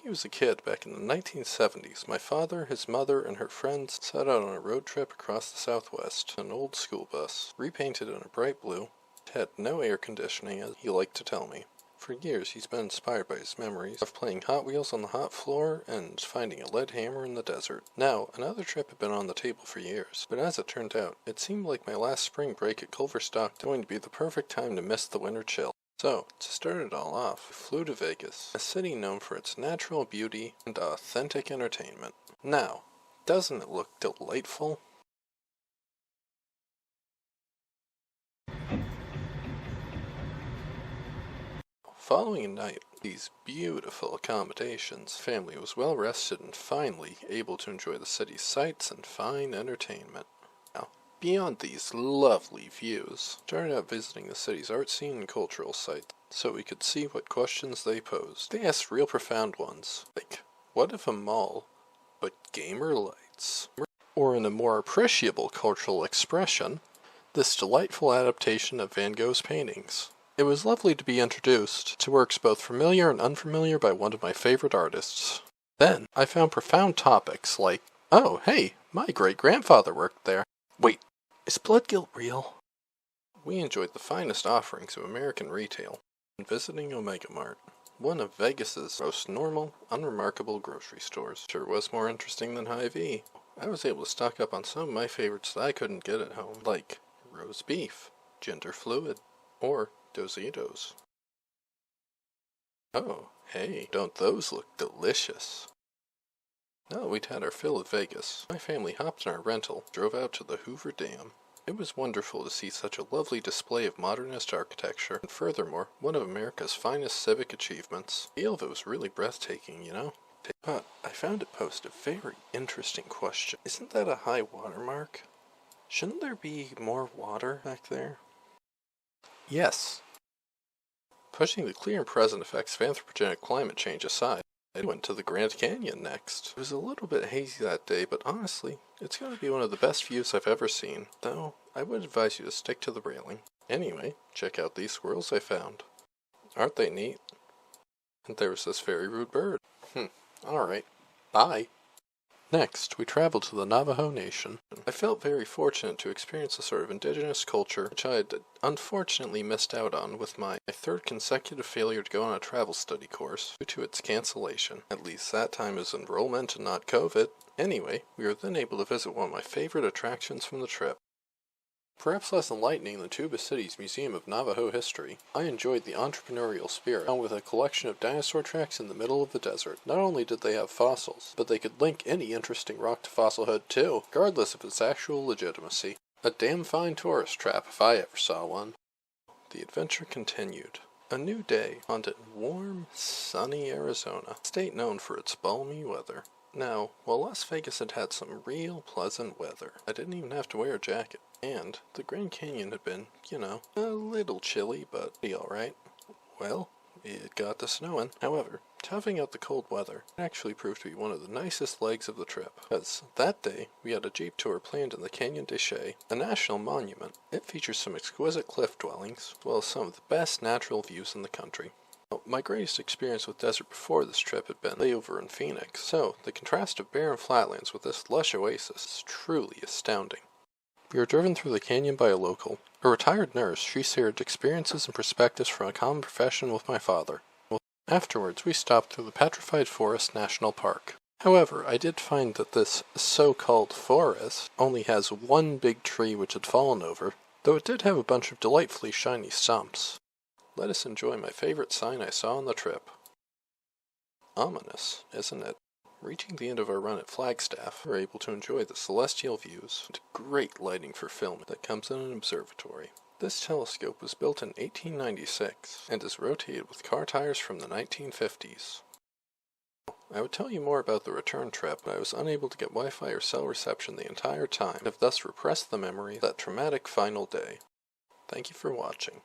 he was a kid back in the 1970s, my father, his mother, and her friends set out on a road trip across the Southwest in an old school bus, repainted in a bright blue. It had no air conditioning, as he liked to tell me. For years he's been inspired by his memories of playing Hot Wheels on the hot floor and finding a lead hammer in the desert. Now, another trip had been on the table for years, but as it turned out, it seemed like my last spring break at Culver-Stockton was going to be the perfect time to miss the winter chill. So, to start it all off, we flew to Vegas, a city known for its natural beauty and authentic entertainment. Now, doesn't it look delightful? Following a night of these beautiful accommodations, the family was well rested and finally able to enjoy the city's sights and fine entertainment. Now, beyond these lovely views, started out visiting the city's art scene and cultural sites, so we could see what questions they posed. They asked real profound ones, like, what if a mall but gamer lights? Or in a more appreciable cultural expression, this delightful adaptation of Van Gogh's paintings. It was lovely to be introduced to works both familiar and unfamiliar by one of my favorite artists. Then, I found profound topics like, oh, hey, my great-grandfather worked there. Wait, is blood guilt real? We enjoyed the finest offerings of American retail and visiting Omega Mart, one of Vegas's most normal, unremarkable grocery stores. Sure was more interesting than Hy-Vee. I was able to stock up on some of my favorites that I couldn't get at home, like roast beef, gender fluid, or Dositos. Oh, hey, don't those look delicious? Now that we'd had our fill of Vegas, my family hopped in our rental, drove out to the Hoover Dam. It was wonderful to see such a lovely display of modernist architecture, and furthermore, one of America's finest civic achievements. The scale of it was really breathtaking, you know? But I found it posed a very interesting question. Isn't that a high water mark? Shouldn't there be more water back there? Yes. Pushing the clear and present effects of anthropogenic climate change aside, I went to the Grand Canyon next. It was a little bit hazy that day, but honestly, it's going to be one of the best views I've ever seen, though I would advise you to stick to the railing. Anyway, check out these squirrels I found. Aren't they neat? And there was this very rude bird. Alright, bye. Next, we traveled to the Navajo Nation. I felt very fortunate to experience a sort of indigenous culture, which I had unfortunately missed out on with my third consecutive failure to go on a travel study course due to its cancellation. At least that time is enrollment and not COVID. Anyway, we were then able to visit one of my favorite attractions from the trip. Perhaps less enlightening than Tuba City's Museum of Navajo History, I enjoyed the entrepreneurial spirit, along with a collection of dinosaur tracks in the middle of the desert. Not only did they have fossils, but they could link any interesting rock to fossilhood too, regardless of its actual legitimacy. A damn fine tourist trap if I ever saw one. The adventure continued. A new day haunted warm, sunny Arizona, a state known for its balmy weather. Now, while Las Vegas had had some real pleasant weather, I didn't even have to wear a jacket. And the Grand Canyon had been, you know, a little chilly, but be alright. Well, it got to snowing. However, toughing out the cold weather actually proved to be one of the nicest legs of the trip, because that day we had a jeep tour planned in the Canyon de Chelly, a national monument. It features some exquisite cliff dwellings, as well as some of the best natural views in the country. My greatest experience with desert before this trip had been layover in Phoenix, so the contrast of barren flatlands with this lush oasis is truly astounding. We were driven through the canyon by a local. A retired nurse, she shared experiences and perspectives from a common profession with my father. Afterwards, we stopped through the Petrified Forest National Park. However, I did find that this so-called forest only has one big tree which had fallen over, though it did have a bunch of delightfully shiny stumps. Let us enjoy my favorite sign I saw on the trip. Ominous, isn't it? Reaching the end of our run at Flagstaff, we were able to enjoy the celestial views and great lighting for filming that comes in an observatory. This telescope was built in 1896 and is rotated with car tires from the 1950s. I would tell you more about the return trip, but I was unable to get Wi-Fi or cell reception the entire time and have thus repressed the memory of that traumatic final day. Thank you for watching.